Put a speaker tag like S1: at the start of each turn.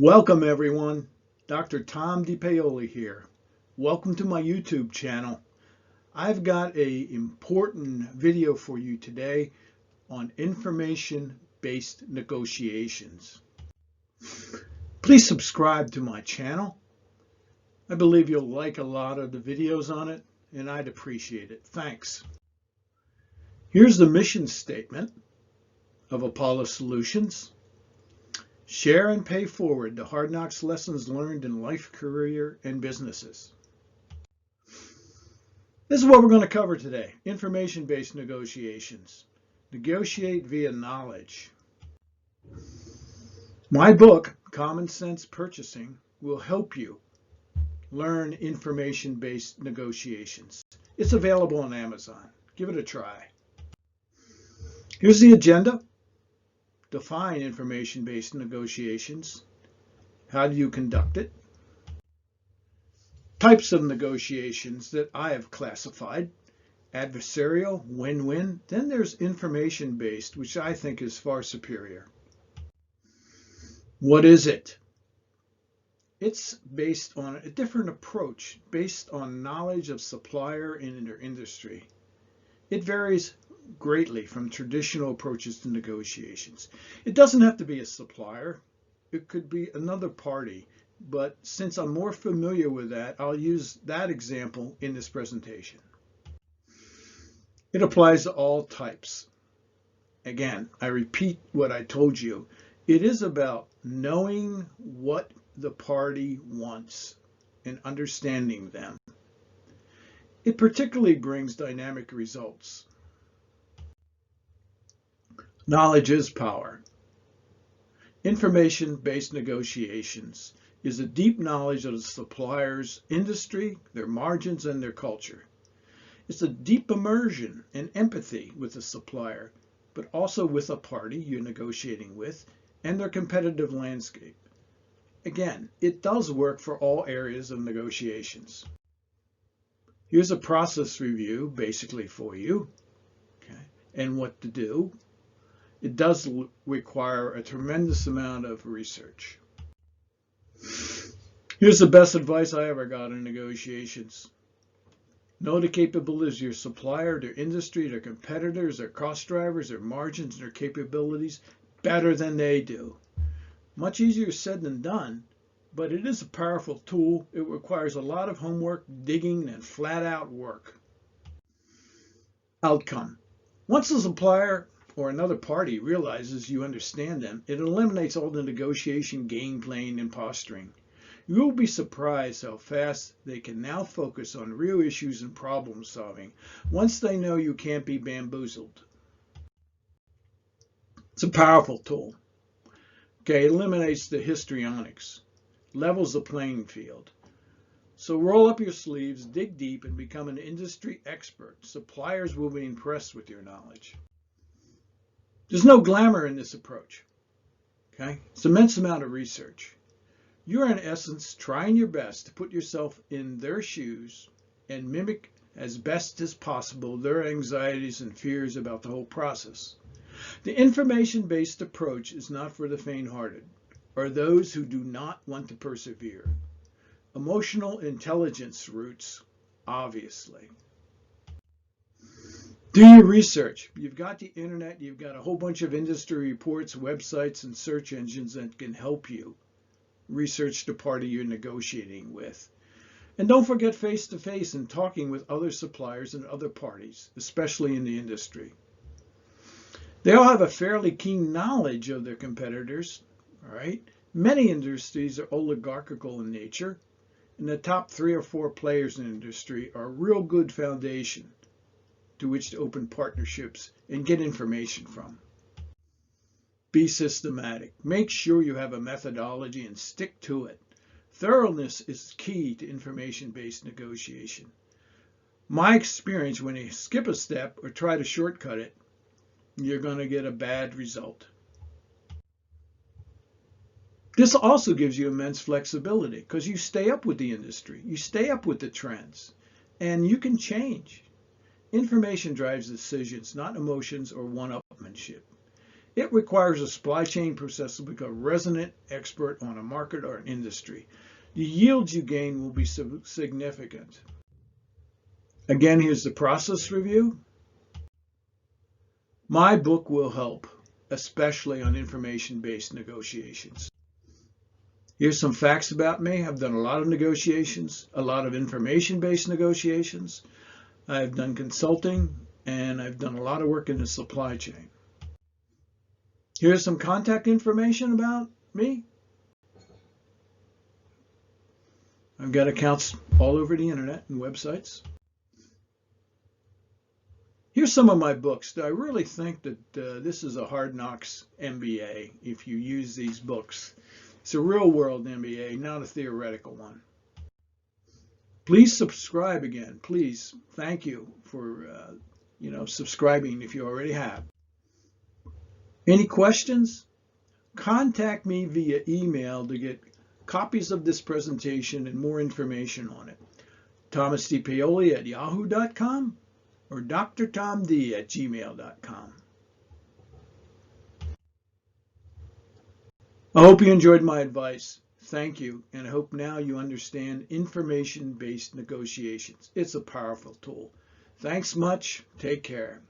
S1: Welcome everyone, Dr. Tom DiPaoli here. Welcome to my YouTube channel. I've got an important video for you today on information-based negotiations. Please subscribe to my channel. I believe you'll like a lot of the videos on it and I'd appreciate it. Thanks. Here's the mission statement of Apollo Solutions. Share and pay forward the hard knocks lessons learned in life, career, and businesses. This is what we're going to cover today. Information-based negotiations. Negotiate via knowledge. My book, Common Sense Purchasing, will help you learn information-based negotiations. It's available on Amazon. Give it a try. Here's the agenda. Define information-based negotiations. How do you conduct it? Types of negotiations that I have classified. Adversarial, win-win. Then there's information-based, which I think is far superior. What is it? It's based on a different approach, based on knowledge of supplier and their industry. It varies greatly from traditional approaches to negotiations. It doesn't have to be a supplier. It could be another party. But since I'm more familiar with that, I'll use that example in this presentation. It applies to all types. Again, I repeat what I told you. It is about knowing what the party wants and understanding them. It particularly brings dynamic results. Knowledge is power. Information-based negotiations is a deep knowledge of the supplier's industry, their margins, and their culture. It's a deep immersion and empathy with the supplier, but also with a party you're negotiating with and their competitive landscape. Again, it does work for all areas of negotiations. Here's a process review basically for you, okay, and what to do. It does require a tremendous amount of research. Here's the best advice I ever got in negotiations. Know the capabilities of your supplier, their industry, their competitors, their cost drivers, their margins, their capabilities better than they do. Much easier said than done, but it is a powerful tool. It requires a lot of homework, digging, and flat out work. Outcome. Once the supplier or another party realizes you understand them, it eliminates all the negotiation, game playing, and posturing. You will be surprised how fast they can now focus on real issues and problem solving once they know you can't be bamboozled. It's a powerful tool. Okay, it eliminates the histrionics, levels the playing field. So roll up your sleeves, dig deep, and become an industry expert. Suppliers will be impressed with your knowledge. There's no glamour in this approach. Okay? It's an immense amount of research. You're in essence trying your best to put yourself in their shoes and mimic as best as possible their anxieties and fears about the whole process. The information-based approach is not for the faint-hearted or those who do not want to persevere. Emotional intelligence roots, obviously. Do your research. You've got the internet, you've got a whole bunch of industry reports, websites, and search engines that can help you research the party you're negotiating with. And don't forget face-to-face and talking with other suppliers and other parties, especially in the industry. They all have a fairly keen knowledge of their competitors, all right? Many industries are oligarchical in nature, and the top 3 or 4 players in the industry are a real good foundation to which to open partnerships and get information from. Be systematic. Make sure you have a methodology and stick to it. Thoroughness is key to information-based negotiation. My experience, when you skip a step or try to shortcut it, you're going to get a bad result. This also gives you immense flexibility because you stay up with the industry, you stay up with the trends, and you can change. Information drives decisions, not emotions or one-upmanship. It requires a supply chain process to become a resident expert on a market or an industry. The yields you gain will be significant. Again, here's the process review. My book will help, especially on information-based negotiations. Here's some facts about me. I've done a lot of negotiations, a lot of information-based negotiations. I've done consulting, and I've done a lot of work in the supply chain. Here's some contact information about me. I've got accounts all over the internet and websites. Here's some of my books. I really think that this is a hard knocks MBA if you use these books. It's a real world MBA, not a theoretical one. Please subscribe again. Please. Thank you for subscribing if you already have. Any questions? Contact me via email to get copies of this presentation and more information on it. thomasdpaoli@yahoo.com or drtomd@gmail.com. I hope you enjoyed my advice. Thank you, and I hope now you understand information-based negotiations. It's a powerful tool. Thanks much. Take care.